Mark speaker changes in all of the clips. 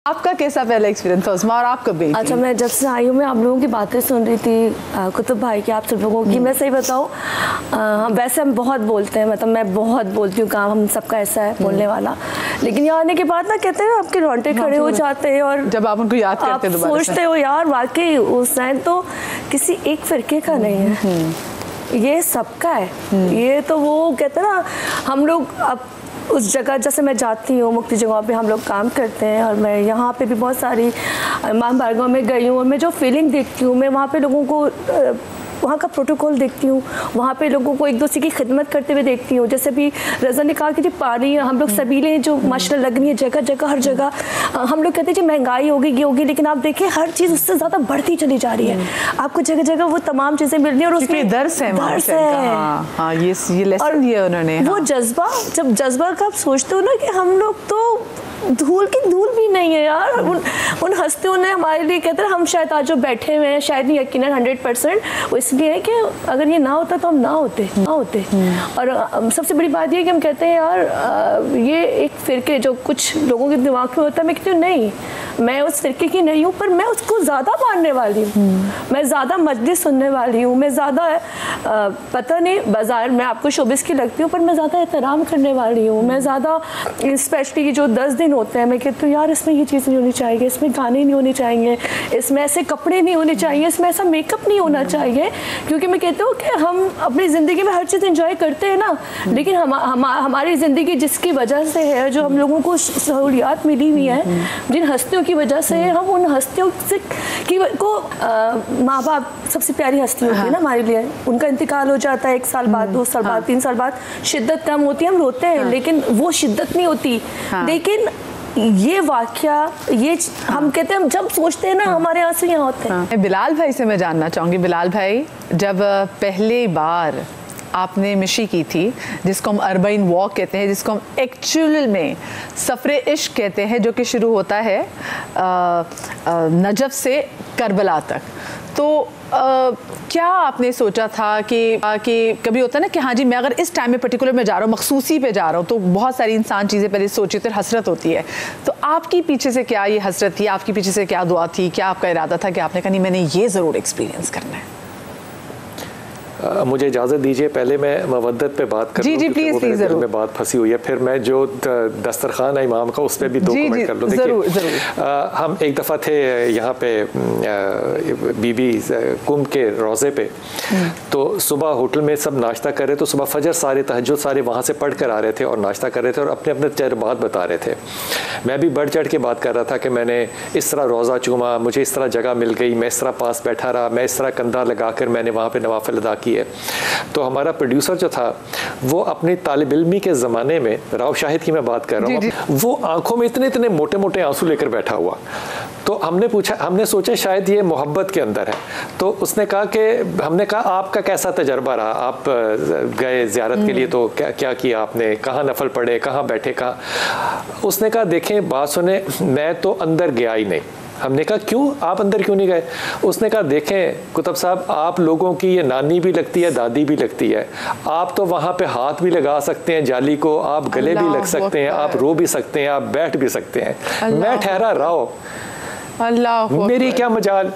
Speaker 1: आपका कैसा पहला एक्सपीरियंस था उस्मा और आप कब गई थी?
Speaker 2: अच्छा, मैं जब से आई हूँ मैं आप लोगों की बातें सुन रही थी कुतुब भाई की, आप सब लोगों की। मैं सही बताऊँ, वैसे हम बहुत बोलते हैं, मतलब मैं बहुत बोलती हूँ, काम हम सबका ऐसा है बोलने वाला, लेकिन यहाँ आने के बाद ना कहते हैं आपके रोंगटे खड़े हो जाते हैं और
Speaker 1: जब आप उनको याद करते हैं दोबारा
Speaker 2: सोचते हो यार वाकई हुसैन तो किसी एक फिरके का नहीं है, ये सबका है। ये तो वो कहते हैं ना, हम लोग अब उस जगह जैसे मैं जाती हूँ मुक्ति जगहों पे हम लोग काम करते हैं, और मैं यहाँ पे भी बहुत सारी इमाम बारगाह में गई हूँ, और मैं जो फीलिंग देखती हूँ, मैं वहाँ पे लोगों को वहाँ का प्रोटोकॉल देखती हूँ, वहाँ पे लोगों को एक दूसरे की खिदमत करते हुए देखती हूँ। जैसे भी रज़ा ने कहा कि जो पानी हम लोग सबीले जो माशाल्लाह लग रही है जगह जगह हर जगह, हम लोग कहते हैं जी महंगाई होगी ये होगी, लेकिन आप देखिए हर चीज़ उससे ज़्यादा बढ़ती चली जा रही है। आपको जगह जगह वो तमाम चीज़ें मिल रही है और उसमें
Speaker 1: दर्स है। हाँ, ये लेसन दिया उन्होंने।
Speaker 2: वो जज्बा, जब जज्बा का आप सोचते हो ना कि हम लोग तो धूल की धूल भी नहीं है यार, उन हस्तियों ने हमारे लिए, कहते हैं हम शायद आज जो बैठे हुए हैं, शायद नहीं यकीनन 100%, वो इसलिए है कि अगर ये ना होता तो हम ना होते। और सबसे बड़ी बात ये कि हम कहते हैं यार ये एक फिरके जो कुछ लोगों के दिमाग में होता है, मैं कहती हूँ नहीं, मैं उस फिरके की नहीं हूँ, पर मैं उसको ज़्यादा मानने वाली हूँ, मैं ज़्यादा मजलिस सुनने वाली हूँ, मैं ज़्यादा पता नहीं बाजार में आपको शोबिस की लगती हूँ, पर मैं ज़्यादा एहतराम करने वाली हूँ, मैं ज़्यादा स्पेशली जो 10 दिन होते हैं, मैं कहती हूँ यार इसमें ये चीज़ नहीं होनी चाहिए, इसमें गाने नहीं होने चाहिए, इसमें ऐसे कपड़े नहीं होने चाहिए, इसमें ऐसा मेकअप नहीं होना चाहिए, क्योंकि मैं कहती हूँ कि हम अपनी ज़िंदगी में हर चीज़ इंजॉय करते हैं ना, लेकिन हमारी ज़िंदगी जिसकी वजह से है, जो हम लोगों को सहूलियात मिली हुई हैं, जिन हस्तियों की वजह से हम उन हस्तियों से को माँ बाप सबसे प्यारी हस्ती होती है ना हमारे लिए, उनका इंतकाल हो जाता है 1 साल बाद, 2 साल बाद, 3 साल बाद, शिद्दत कम होती है, हम रोते हैं, लेकिन वो शिद्दत नहीं होती। लेकिन ये वाकया, ये हम कहते हैं, हम जब सोचते हैं ना हमारे आंसू यहाँ होते हैं।
Speaker 1: बिलाल भाई से मैं जानना चाहूँगी, बिलाल भाई जब पहली बार आपने मिशी की थी, जिसको हम अर्बाइन वॉक कहते हैं, जिसको हम एक्चुअल में सफ़र इश्क कहते हैं, जो कि शुरू होता है नजफ से करबला तक, तो क्या आपने सोचा था कि कभी होता है ना कि हाँ जी मैं अगर इस टाइम में पर्टिकुलर में जा रहा हूँ, मखसूसी पे जा रहा हूँ, तो बहुत सारी इंसान चीज़ें पहले सोची तो हसरत होती है, तो आपकी पीछे से क्या ये हसरत थी, आपकी पीछे से क्या दुआ थी, क्या आपका इरादा था कि आपने कहा नहीं मैंने ये ज़रूर एक्सपीरियंस करना है?
Speaker 3: मुझे इजाज़त दीजिए, पहले मैं मवद्दत पे बात करूँ।
Speaker 1: जी प्लीज़ ज़रूर।
Speaker 3: में बात फंसी हुई है, फिर मैं जो दस्तरखान है इमाम का उस पर भी 2 कमेंट कर लूँ। देखिए हम एक दफ़ा थे यहाँ पे बीबी कुंभ के रोज़े पे, तो सुबह होटल में सब नाश्ता कर रहे, तो सुबह फजर सारे तहज्जुद सारे वहाँ से पढ़ कर आ रहे थे और नाश्ता कर रहे थे और अपने अपने तजुर्बात बता रहे थे। मैं भी बढ़ चढ़ के बात कर रहा था कि मैंने इस तरह रोज़ा चूमा, मुझे इस तरह जगह मिल गई, मैं इस तरह पास बैठा रहा, मैं इस तरह कंधा लगा कर मैंने वहाँ पर नवाफिल अदा किए। तो हमारा प्रोड्यूसर जो था वो अपनी तालिब इल्मी के ज़माने में, राव शाहिद की मैं बात कर रहा हूँ, वो आंखों में इतने इतने मोटे मोटे आंसू लेकर बैठा हुआ। तो हमने सोचा शायद ये मोहब्बत के अंदर है। तो उसने कहा कि हमने कहा आपका कैसा तजर्बा रहा, आप गए ज़ियारत के लिए, तो क्या किया आपने, कहाँ नफल पढ़े, कहाँ बैठे, कहाँ? उसने कहा देखें बात सुने, मैं तो अंदर गया ही नहीं। हमने कहा क्यों, आप अंदर क्यों नहीं गए? उसने कहा देखें कुतुब साहब, आप लोगों की ये नानी भी लगती है, दादी भी लगती है, आप तो वहाँ पे हाथ भी लगा सकते हैं जाली को, आप गले भी लग सकते हैं, आप रो भी सकते हैं, आप बैठ भी सकते हैं, मैं ठहरा रहा,
Speaker 1: अल्लाह
Speaker 3: मेरी क्या मजाल,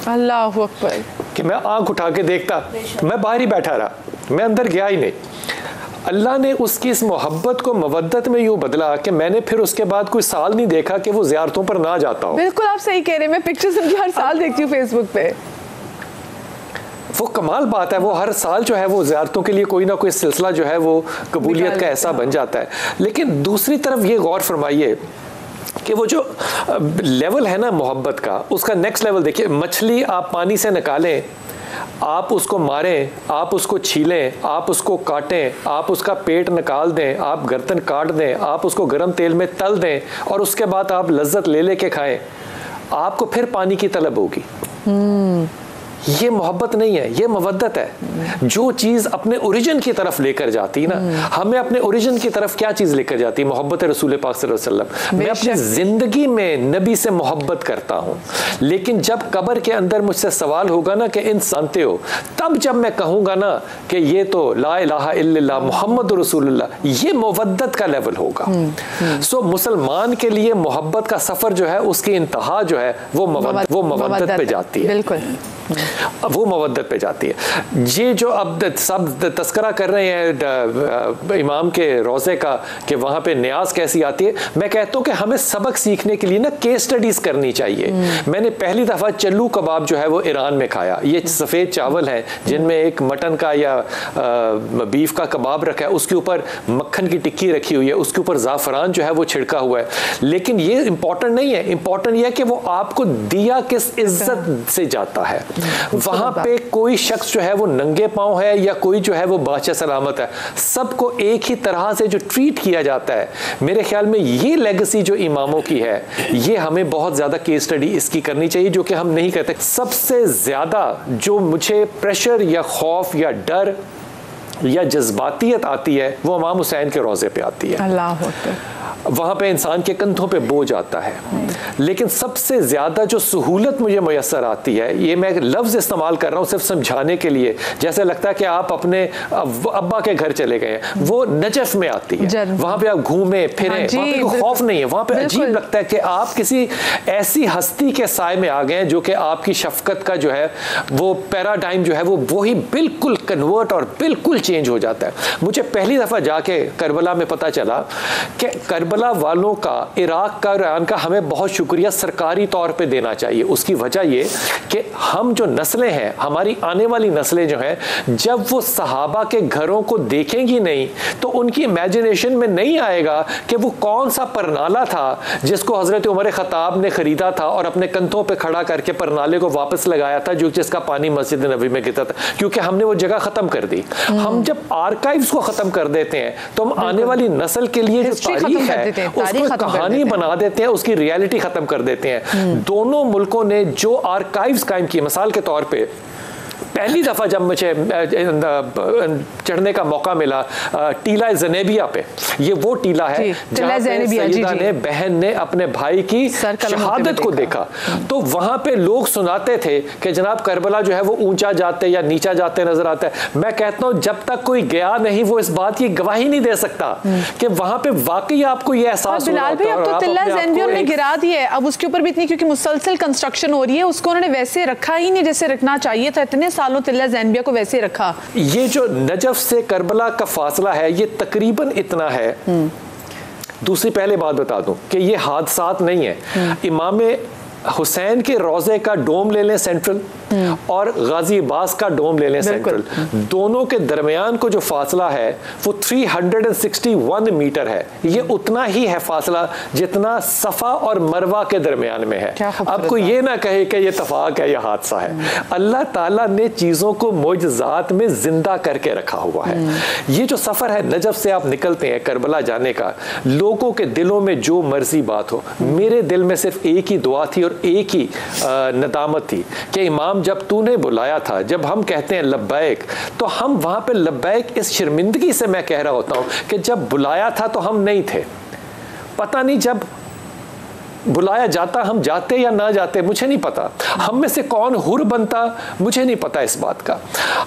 Speaker 1: अल्लाह अकबर, कि
Speaker 3: मैं आंख उठा के देखता, मैं बाहर ही बैठा रहा, मैं अंदर गया ही नहीं। अल्लाह ने उसकी इस मोहब्बत को मवद्दत में यूँ बदला कि मैंने फिर उसके बाद कोई साल नहीं देखा कि वो ज़ियारतों पर ना जाता हो।
Speaker 1: बिल्कुल आप सही कह रहे हैं, मैं पिक्चर्स उनकी हर साल देखती हूँ फेसबुक पे।
Speaker 3: वो कमाल बात है, वो हर साल जो है वो ज़ियारतों के लिए कोई ना कोई सिलसिला जो है वो कबूलियत का ऐसा बन जाता है। लेकिन दूसरी तरफ ये गौर फरमाइए कि वो जो लेवल है ना मोहब्बत का, उसका नेक्स्ट लेवल देखिए। मछली आप पानी से निकालें, आप उसको मारें, आप उसको छीलें, आप उसको काटें, आप उसका पेट निकाल दें, आप गर्दन काट दें, आप उसको गर्म तेल में तल दें और उसके बाद आप लज्जत ले लेके खाएं, आपको फिर पानी की तलब होगी। ये मोहब्बत नहीं है, ये मवद्दत है। जो चीज़ अपने ओरिजिन की तरफ लेकर जाती ना, हमें अपने ओरिजिन की तरफ क्या चीज़ लेकर जाती है? मोहब्बत रसूल पाक सल्लल्लाहु अलैहि वसल्लम। मैं अपनी ज़िंदगी में नबी से मोहब्बत करता हूँ, लेकिन जब कब्र के अंदर मुझसे सवाल होगा ना कि इन जानते हो, तब जब मैं कहूँगा ना कि ये तो ला इलाहा इल्लल्लाह मुहम्मद रसूलुल्लाह, ये मोहब्बत का लेवल होगा। सो मुसलमान के लिए मोहब्बत का सफ़र जो है, उसकी इंतहा जो है वो मवद्दत पे जाती है।
Speaker 1: बिल्कुल,
Speaker 3: वो मवद्दत पे जाती है। ये जो अब सब तस्करा कर रहे हैं इमाम के रोज़े का कि वहाँ पे न्याज कैसी आती है, मैं कहता हूँ कि हमें सबक सीखने के लिए ना केस स्टडीज़ करनी चाहिए। मैंने पहली दफ़ा चल्लू कबाब जो है वो ईरान में खाया। ये सफ़ेद चावल हैं जिनमें एक मटन का या बीफ का कबाब रखा है, उसके ऊपर मक्खन की टिक्की रखी हुई है, उसके ऊपर ज़ाफ़रान जो है वो छिड़का हुआ है। लेकिन ये इम्पॉर्टेंट नहीं है, इम्पॉर्टेंट यह है कि वो आपको दिया किस इज्जत से जाता है। वहां पे कोई शख्स जो है वो नंगे पांव है या कोई जो है वो बादशाह सलामत है, सबको एक ही तरह से जो ट्रीट किया जाता है। मेरे ख्याल में ये लेगेसी जो इमामों की है, ये हमें बहुत ज़्यादा केस स्टडी इसकी करनी चाहिए, जो कि हम नहीं करते। सबसे ज़्यादा जो मुझे प्रेशर या खौफ या डर या जज्बातियत आती है, वो इमाम हुसैन के रोज़े पे आती है।
Speaker 1: अल्लाह,
Speaker 3: वहाँ पे इंसान के कंधों पे बोझ आता है। लेकिन सबसे ज़्यादा जो सहूलत मुझे मैसर आती है, ये मैं लफ्ज़ इस्तेमाल कर रहा हूँ सिर्फ समझाने के लिए, जैसे लगता है कि आप अपने अब्बा के घर चले गए हैं, वो नजफ़ में आती है। वहाँ पे आप घूमें फिरें, वहाँ पे कोई खौफ नहीं है, वहाँ पे अजीब लगता है कि आप किसी ऐसी हस्ती के साए में आ गए हैं जो कि आपकी शफ़क़त का जो है वो पैराडाइम जो है वो वही बिल्कुल कन्वर्ट और बिल्कुल चेंज हो जाता है। मुझे पहली दफ़ा जाके करबला में पता चला कि करबला वालों का, इराक का, ईरान का हमें बहुत शुक्रिया सरकारी तौर पे देना चाहिए। उसकी वजह ये कि हम जो नस्लें हैं, हमारी आने वाली नस्लें जो हैं, जब वो सहाबा के घरों को देखेंगी नहीं तो उनकी इमेजिनेशन में नहीं आएगा कि वो कौन सा परनाला था जिसको हज़रत उमर ख़त्ताब ने ख़रीदा था और अपने कंधों पे खड़ा करके परनाले को वापस लगाया था, जो जिसका पानी मस्जिद नबी में गिरता था, क्योंकि हमने वो जगह ख़त्म कर दी। हम जब आर्काइव्स को ख़त्म कर देते हैं तो हम आने वाली नस्ल के लिए जो तारीख है उसको कहानी बना देते हैं, उसकी रियलिटी खत्म कर देते हैं। दोनों मुल्कों ने जो आर्काइव्स कायम किए, मिसाल के तौर पे पहली दफ़ा जब मुझे चढ़ने का मौका मिला टीला ज़नेबिया पे, ये वो टीला है जहाँ पे सैयदा ने, बहन ने अपने भाई की शहादत को देखा। तो वहाँ पे लोग सुनाते थे कि जनाब करबला जो है वो ऊंचा जाते या नीचा जाते नजर आता है। मैं कहता हूँ जब तक कोई गया नहीं वो इस बात की गवाही नहीं दे सकता कि वहाँ पे वाकई आपको ये एहसास हो रहा है।
Speaker 1: अब तो टीला ज़नेबिया ने गिरा दिया है, अब उसके ऊपर भी इतनी, क्योंकि मुसलसल कंस्ट्रक्शन हो रही है, उसको उन्होंने वैसे रखा ही नहीं जैसे रखना चाहिए था। इतने सालों टीला ज़नेबिया को वैसे रखा।
Speaker 3: ये जो नजफ से करबला का फासला है ये तकरीबन इतना है। दूसरी पहले बात बता दूं कि ये हादसात नहीं है। इमाम हुसैन के रोज़े का डोम ले लें सेंट्रल, और गाजी अब्बास का डोम ले लें सेंट्रल, दोनों के दरमियान को जो फासला है वो 361 मीटर है। ये उतना ही है फासला जितना सफ़ा और मरवा के दरमियान में है। अब कोई ये ना कहे कि ये तफाक है, ये हादसा है। अल्लाह ताला ने चीज़ों को मोजज़ात में जिंदा करके रखा हुआ है। ये जो सफ़र है नजफ से आप निकलते हैं करबला जाने का, लोगों के दिलों में जो मर्जी बात हो, मेरे दिल में सिर्फ एक ही दुआ थी और एक ही नदामत थी कि इमाम जब तूने बुलाया था, जब हम कहते हैं लब्बैक, तो हम वहाँ पे लब्बैक इस शर्मिंदगी से मैं कह रहा होता हूँ कि जब बुलाया था तो हम नहीं थे। पता नहीं जब बुलाया जाता हम जाते या ना जाते, मुझे नहीं पता। हम में से कौन हुर बनता, मुझे नहीं पता इस बात का।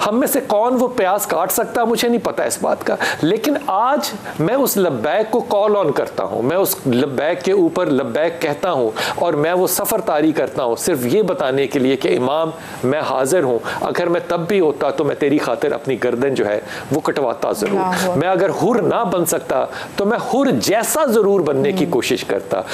Speaker 3: हम में से कौन वो प्यास काट सकता, मुझे नहीं पता इस बात का। लेकिन आज मैं उस लब्बैक को कॉल ऑन करता हूँ, मैं उस लब्बैक के ऊपर लब्बैक कहता हूँ और मैं वो सफ़र तारी करता हूँ सिर्फ ये बताने के लिए कि इमाम मैं हाजिर हूँ। अगर मैं तब भी होता तो मैं तेरी खातिर अपनी गर्दन जो है वो कटवाता ज़रूर। मैं अगर हुर ना बन सकता तो मैं हुर जैसा ज़रूर बनने की कोशिश करता।